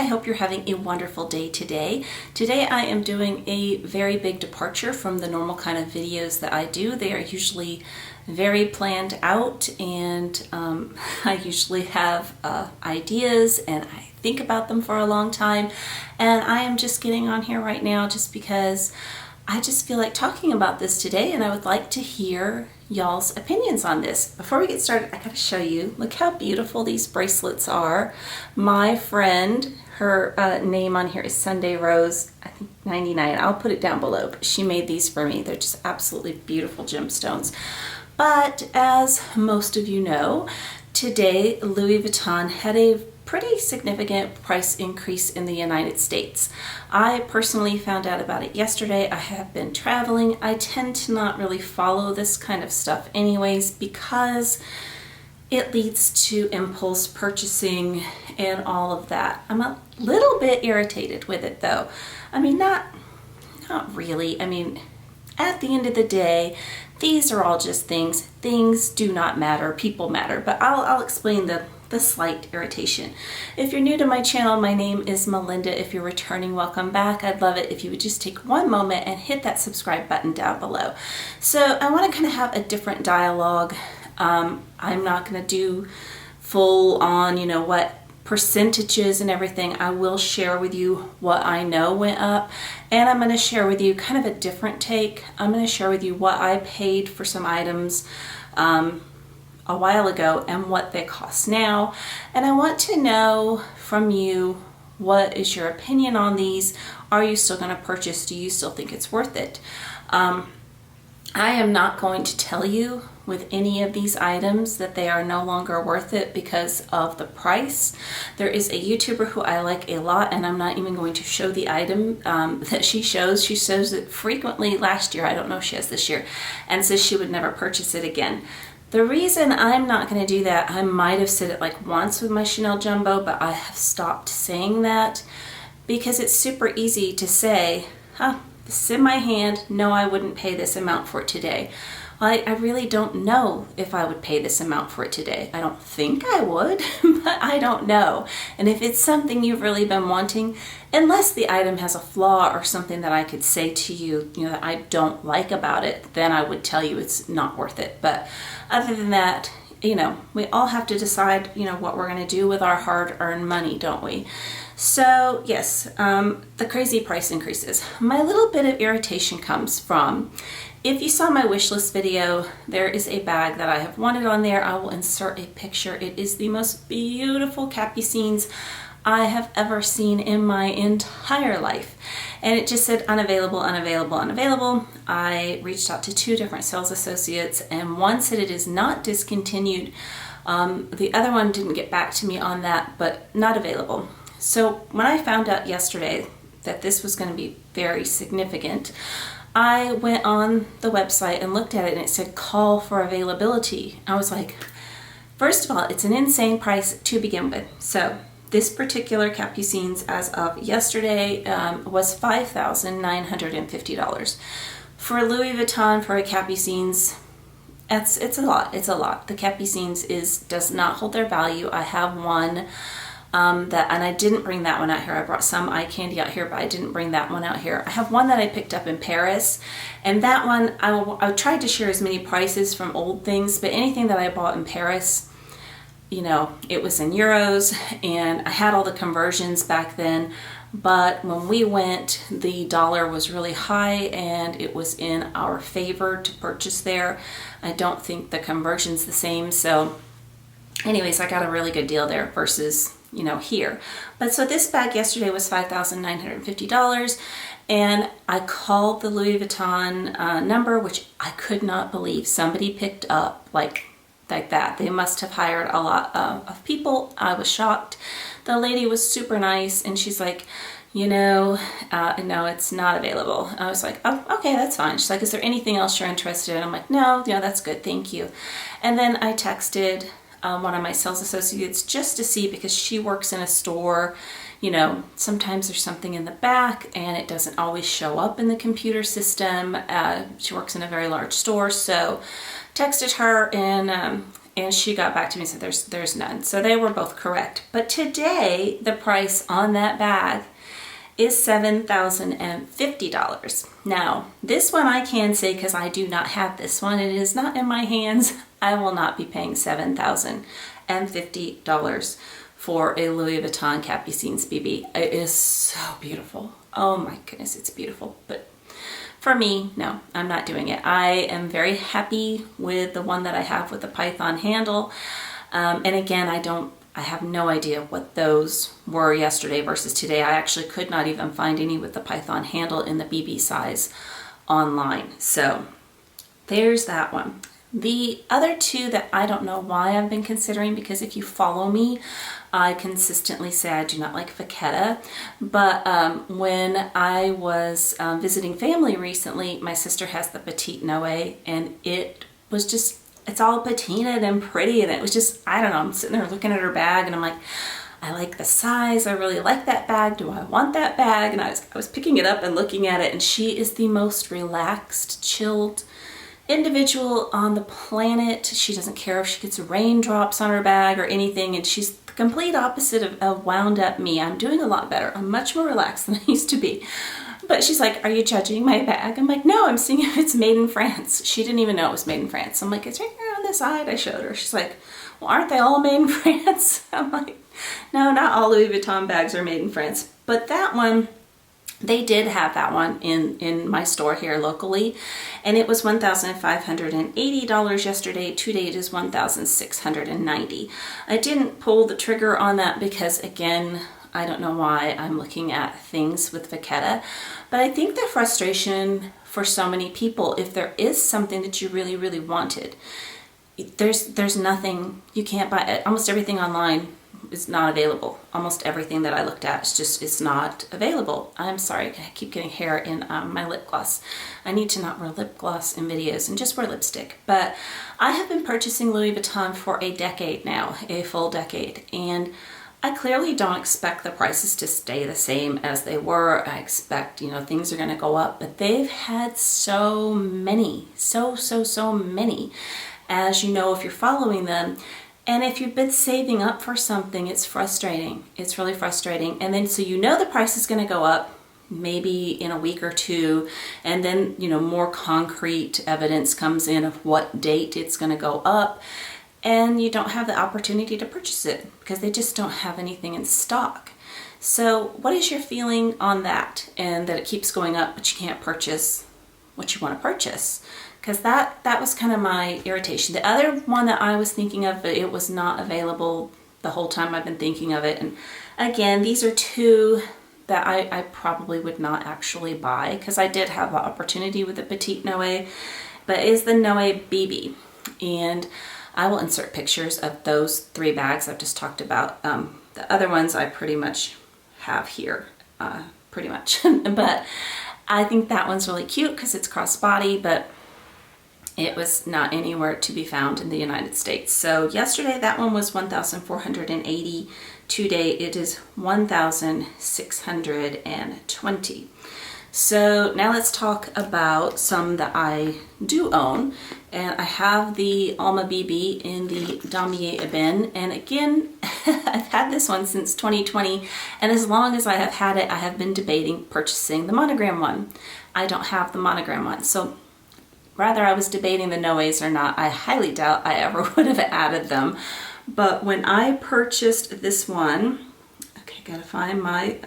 I hope you're having a wonderful day today. Today I am doing a very big departure from the normal kind of videos that I do. They are usually very planned out, and I usually have ideas and I think about them for a long time, and I am just getting on here right now just because I just feel like talking about this today, and I would like to hear y'all's opinions on this. Before we get started, I gotta show you, look how beautiful these bracelets are. My friend, her name on here is Sunday Rose, I think 99. I'll put it down below, but she made these for me. They're just absolutely beautiful gemstones. But as most of you know, today Louis Vuitton had a pretty significant price increase in the United States. I personally found out about it yesterday. I have been traveling. I tend to not really follow this kind of stuff anyways because it leads to impulse purchasing and all of that. I'm a little bit irritated with it though. I mean, not really. I mean, at the end of the day, these are all just things. Things do not matter. People matter. But I'll explain the slight irritation. If you're new to my channel, my name is Melinda. If you're returning, welcome back. I'd love it if you would just take one moment and hit that subscribe button down below. So I want to kind of have a different dialogue. I'm not going to do full on, what percentages and everything. I will share with you what I know went up, and I'm going to share with you kind of a different take. I'm going to share with you what I paid for some items a while ago and what they cost now, and I want to know from you, what is your opinion on these? Are you still going to purchase? Do you still think it's worth it? I am not going to tell you with any of these items that they are no longer worth it because of the price. There is a YouTuber who I like a lot, and I'm not even going to show the item that she shows. She shows it frequently last year. I don't know if she has this year, and says she would never purchase it again. The reason I'm not going to do that, I might have said it like once with my Chanel Jumbo, but I have stopped saying that because it's super easy to say, this is in my hand, no, I wouldn't pay this amount for it today. Well, I really don't know if I would pay this amount for it today. I don't think I would, but I don't know. And if it's something you've really been wanting, unless the item has a flaw or something that I could say to you, that I don't like about it, then I would tell you it's not worth it. But other than that, we all have to decide, what we're going to do with our hard-earned money, don't we? So yes, the crazy price increases. My little bit of irritation comes from, if you saw my wish list video, there is a bag that I have wanted on there. I will insert a picture. It is the most beautiful capucines I have ever seen in my entire life. And it just said unavailable, unavailable, unavailable. I reached out to 2 different sales associates, and one said it is not discontinued. The other one didn't get back to me on that, but not available. So when I found out yesterday that this was going to be very significant, I went on the website and looked at it, and it said call for availability. I was like, first of all, it's an insane price to begin with. So this particular capucines as of yesterday was $5,950. For Louis Vuitton, for a capucines, it's a lot. It's a lot. The capucines does not hold their value. I have one and I didn't bring that one out here. I brought some eye candy out here, but I didn't bring that one out here. I have one that I picked up in Paris, and that one, I tried to share as many prices from old things, but anything that I bought in Paris, it was in euros, and I had all the conversions back then, but when we went, the dollar was really high, and it was in our favor to purchase there. I don't think the conversion's the same, so anyways, I got a really good deal there versus here. But so this bag yesterday was $5,950, and I called the Louis Vuitton number, which I could not believe somebody picked up like that. They must have hired a lot of people. I was shocked. The lady was super nice, and she's like, no, it's not available. I was like, oh, okay, that's fine. She's like, is there anything else you're interested in? I'm like, no, that's good, thank you. And then I texted one of my sales associates just to see, because she works in a store. Sometimes there's something in the back and it doesn't always show up in the computer system. She works in a very large store, so texted her, and and she got back to me and said there's none. So they were both correct. But today the price on that bag is $7,050. Now, this one I can say, because I do not have this one, it is not in my hands, I will not be paying $7,050 for a Louis Vuitton Capucines BB. It is so beautiful. Oh my goodness, it's beautiful. But for me, no, I'm not doing it. I am very happy with the one that I have with the python handle. And again, I have no idea what those were yesterday versus today. I actually could not even find any with the python handle in the BB size online. So there's that one. The other two that I don't know why I've been considering, because if you follow me, I consistently say I do not like vachetta, but when I was visiting family recently, my sister has the petite noe, and it was just, it's all patinaed and pretty, and it was just, I don't know, I'm sitting there looking at her bag and I'm like, I like the size, I really like that bag, do I want that bag? And I was picking it up and looking at it, and she is the most relaxed, chilled individual on the planet. She doesn't care if she gets raindrops on her bag or anything, and she's the complete opposite of wound up me. I'm doing a lot better. I'm much more relaxed than I used to be. But she's like, are you judging my bag? I'm like, no, I'm seeing if it's made in France. She didn't even know it was made in France. I'm like, it's right here on the side. I showed her. She's like, well, aren't they all made in France? I'm like, no, not all Louis Vuitton bags are made in France. But that one, they did have that one in my store here locally, and it was $1,580 yesterday. Today it is $1,690. I didn't pull the trigger on that because, again, I don't know why I'm looking at things with vachetta, but I think the frustration for so many people, if there is something that you really, really wanted, there's nothing, you can't buy it. Almost everything online is not available. Almost everything that I looked at is not available. I'm sorry, I keep getting hair in my lip gloss. I need to not wear lip gloss in videos and just wear lipstick. But I have been purchasing Louis Vuitton for a decade now, a full decade, and I clearly don't expect the prices to stay the same as they were. I expect, things are going to go up, but they've had so many, so many, as you know, if you're following them. And if you've been saving up for something, it's frustrating. It's really frustrating. And then, so the price is going to go up maybe in a week or two. And then, more concrete evidence comes in of what date it's going to go up. And you don't have the opportunity to purchase it because they just don't have anything in stock. So what is your feeling on that? And that it keeps going up, but you can't purchase what you want to purchase? Because that was kind of my irritation. The other one that I was thinking of, but it was not available the whole time I've been thinking of it. And again, these are two that I probably would not actually buy because I did have the opportunity with the Petite Noe, but is the Noe BB. And I will insert pictures of those three bags I've just talked about. The other ones I pretty much have here, pretty much. But I think that one's really cute because it's crossbody, but it was not anywhere to be found in the United States. So yesterday that one was $1,480. Today it is $1,620. So now let's talk about some that I do own. And I have the Alma BB in the Damier Ebene. And again, I've had this one since 2020. And as long as I have had it, I have been debating purchasing the monogram one. I don't have the monogram one. So whether I was debating the Noes or not, I highly doubt I ever would have added them. But when I purchased this one, okay, gotta find my,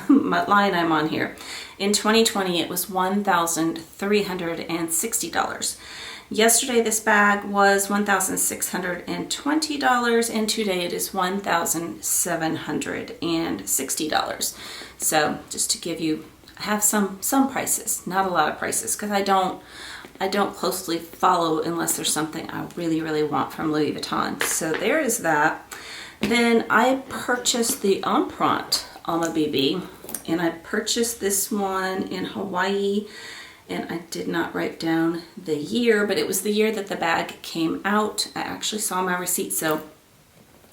my line I'm on here. In 2020, it was $1,360. Yesterday, this bag was $1,620, and today it is $1,760. So just to give you, I have some prices, not a lot of prices, because I don't closely follow unless there's something I really, really want from Louis Vuitton. So there is that. Then I purchased the Empreinte Alma BB, and I purchased this one in Hawaii, and I did not write down the year, but it was the year that the bag came out. I actually saw my receipt, so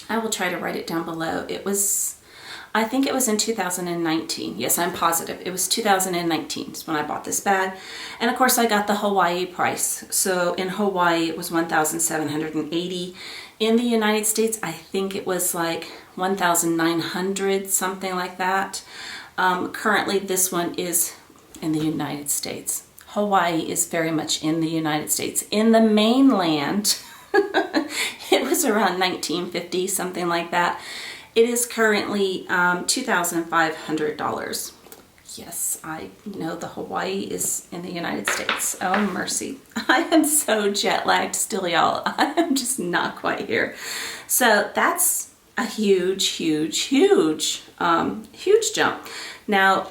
I will try to write it down below. It was, I think it was in 2019. Yes, I'm positive. It was 2019 is when I bought this bag. And of course I got the Hawaii price. So in Hawaii it was $1,780. In the United States, I think it was like $1,900, something like that. Currently this one is in the United States. Hawaii is very much in the United States. In the mainland, it was around 1950, something like that. It is currently $2,500. Yes, I know the Hawaii is in the United States. Oh, mercy. I am so jet lagged still, y'all. I am just not quite here. So that's a huge, huge, huge, huge jump. Now,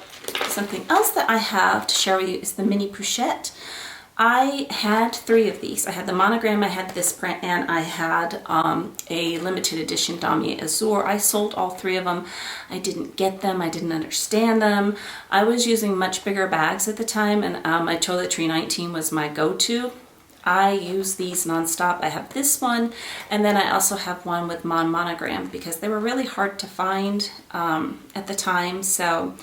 something else that I have to share with you is the mini pochette. I had 3 of these. I had the monogram, I had this print, and I had a limited edition Damier Azur. I sold all 3 of them. I didn't get them. I didn't understand them. I was using much bigger bags at the time, and my Toiletry 19 was my go-to. I use these nonstop. I have this one, and then I also have one with monogram because they were really hard to find at the time. So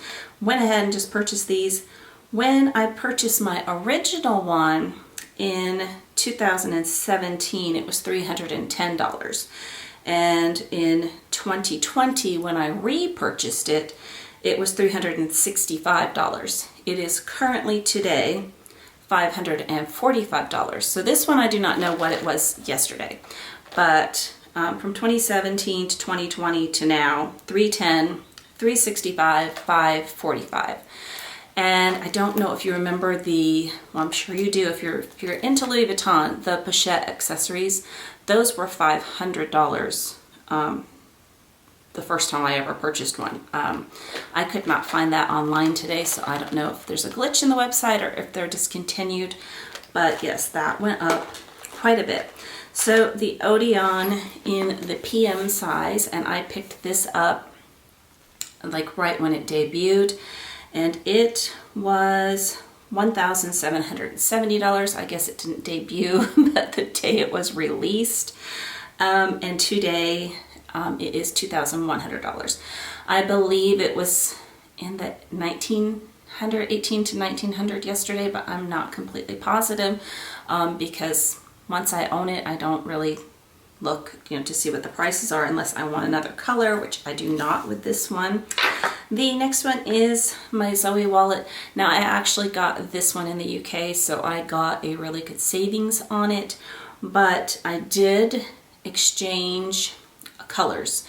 went ahead and just purchased these. When I purchased my original one in 2017, it was $310. And in 2020, when I repurchased it, it was $365. It is currently today $545. So this one I do not know what it was yesterday, but from 2017 to 2020 to now, $310, $365, $545. And I don't know if you remember well, I'm sure you do, if you're into Louis Vuitton, the pochette accessories, those were $500 the first time I ever purchased one. I could not find that online today, so I don't know if there's a glitch in the website or if they're discontinued, but yes, that went up quite a bit. So the Odeon in the PM size, and I picked this up like right when it debuted, and it was $1,770. I guess it didn't debut, but the day it was released. And today it is $2,100. I believe it was in the 18 to 1900 yesterday, but I'm not completely positive because once I own it, I don't really look, to see what the prices are unless I want another color, which I do not with this one. The next one is my Zoe wallet. Now I actually got this one in the UK, so I got a really good savings on it, but I did exchange colors,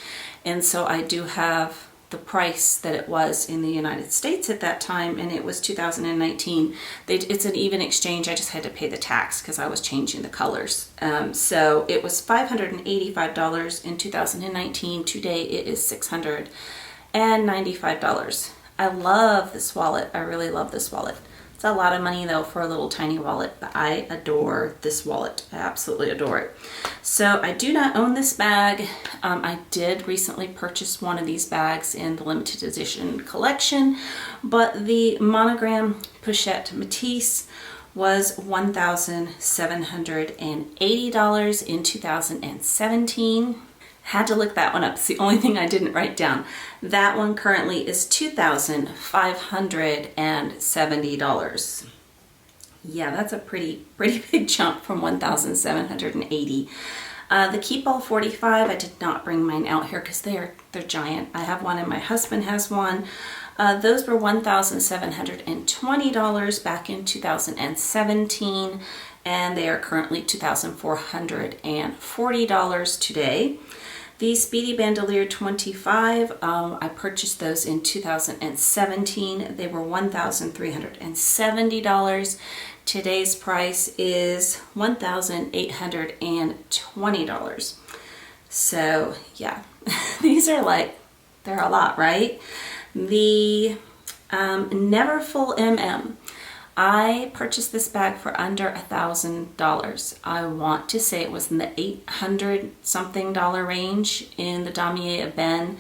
and so I do have the price that it was in the United States at that time, and it was 2019. It's an even exchange. I just had to pay the tax because I was changing the colors. So it was $585 in 2019. Today it is $695. I love this wallet. I really love this wallet. It's a lot of money though for a little tiny wallet, but I adore this wallet. I absolutely adore it. So I do not own this bag. I did recently purchase one of these bags in the limited edition collection, but the monogram pochette Matisse was $1,780 in 2017. Had to look that one up. It's the only thing I didn't write down. That one currently is $2,570. Yeah, that's a pretty big jump from 1,780. The Keep All 45, I did not bring mine out here because they're giant. I have one and my husband has one. Those were $1,720 back in 2017, and they are currently $2,440 today. The Speedy Bandolier 25, I purchased those in 2017. They were $1,370. Today's price is $1,820. So yeah, these are they're a lot, right? The Neverfull MM. I purchased this bag for under $1,000. I want to say it was in the $800 something range in the Damier Ebene,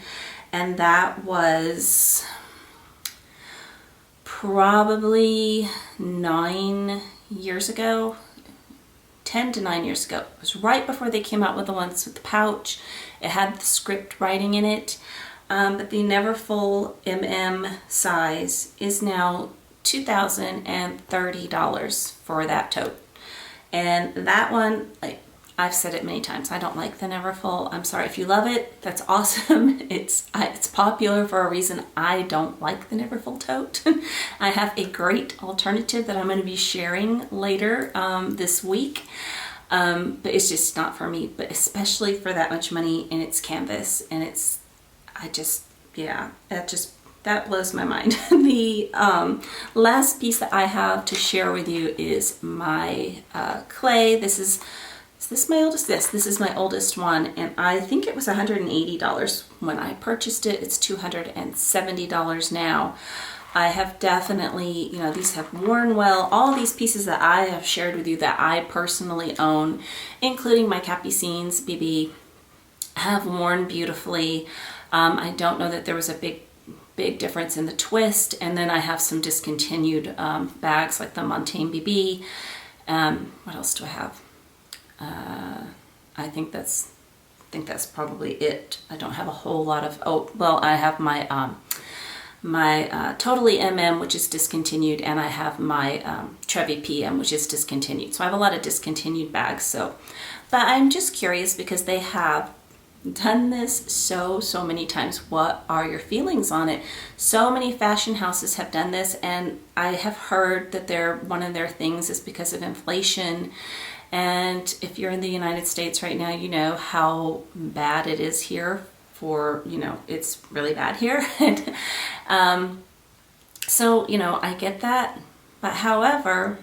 and that was probably 9 years ago, 10 to 9 years ago. It was right before they came out with the ones with the pouch. It had the script writing in it. but the Neverfull MM size is now $2,030 for that tote. And that one, like I've said it many times, I don't like the Neverfull. I'm sorry if you love it. That's awesome. It's popular for a reason. I don't like the Neverfull tote. I have a great alternative that I'm going to be sharing later this week. But it's just not for me, but especially for that much money, and it's canvas, and that blows my mind. The last piece that I have to share with you is my clay. This is my oldest? This is my oldest one, and I think it was $180 when I purchased it. It's $270 now. I have definitely, these have worn well. All these pieces that I have shared with you that I personally own, including my Capucines BB, have worn beautifully. I don't know that there was a big difference in the twist. And then I have some discontinued bags like the Montaigne BB. What else do I have? I think that's probably it. I don't have a whole lot of, I have my Totally MM, which is discontinued, and I have my Trevi PM, which is discontinued. So I have a lot of discontinued bags. But I'm just curious because they have done this so many times. What are your feelings on it? So many fashion houses have done this, and I have heard that one of their things is because of inflation. And if you're in the United States right now, you know how bad it is here. It's really bad here. So, I get that. But however,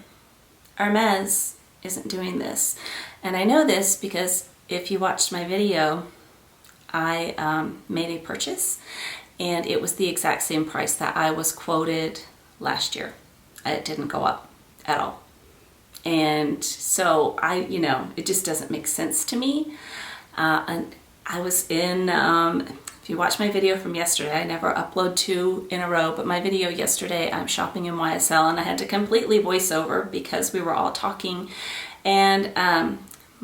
Hermes isn't doing this. And I know this because if you watched my video, I made a purchase, and it was the exact same price that I was quoted last year. It didn't go up at all. And so it just doesn't make sense to me. And I was in, if you watch my video from yesterday, I never upload 2 in a row, but my video yesterday, I'm shopping in YSL, and I had to completely voice over because we were all talking, and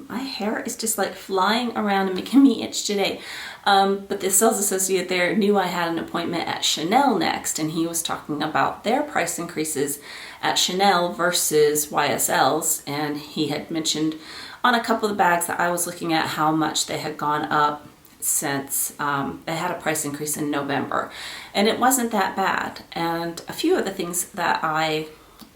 my hair is just like flying around and making me itch today. But the sales associate there knew I had an appointment at Chanel next, and he was talking about their price increases at Chanel versus YSL's, and he had mentioned on a couple of the bags that I was looking at how much they had gone up since they had a price increase in November, and it wasn't that bad. And a few of the things that I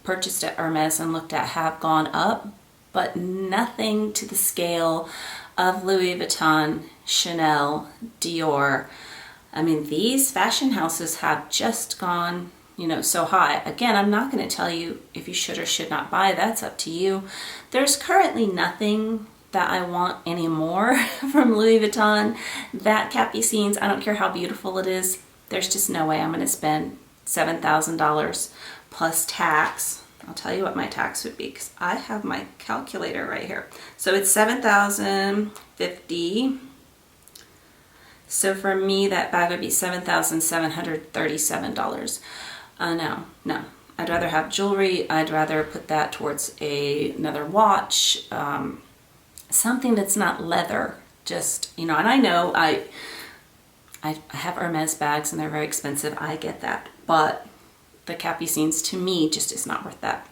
purchased at Hermes and looked at have gone up, but nothing to the scale of Louis Vuitton, Chanel, Dior. I mean, these fashion houses have just gone, so high. Again, I'm not going to tell you if you should or should not buy. That's up to you. There's currently nothing that I want anymore from Louis Vuitton. That Capucines, I don't care how beautiful it is. There's just no way I'm going to spend $7,000 plus tax. I'll tell you what my tax would be because I have my calculator right here. So it's $7,050. So for me, that bag would be $7,737. No. I'd rather have jewelry. I'd rather put that towards another watch, something that's not leather. Just, and I know I have Hermes bags and they're very expensive. I get that, but the Capucines to me just is not worth that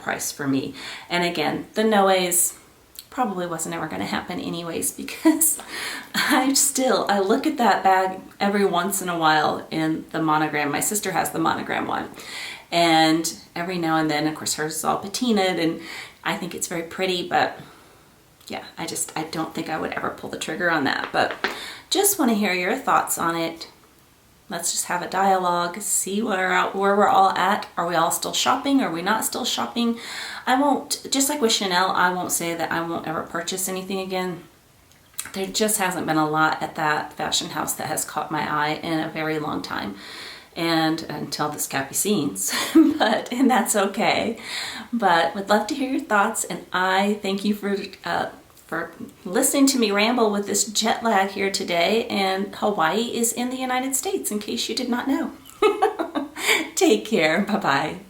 price for me. And again, the Noes probably wasn't ever going to happen anyways, because I look at that bag every once in a while in the monogram. My sister has the monogram one, and every now and then, of course, hers is all patinaed, and I think it's very pretty, but yeah, I don't think I would ever pull the trigger on that. But just want to hear your thoughts on it. Let's just have a dialogue, see where we're all at. Are we all still shopping? Are we not still shopping? I won't, just like with Chanel, I won't say that I won't ever purchase anything again. There just hasn't been a lot at that fashion house that has caught my eye in a very long time. And until this Capucines, and that's okay. But would love to hear your thoughts, and I thank you for listening to me ramble with this jet lag here today. And Hawaii is in the United States, in case you did not know. Take care. Bye-bye.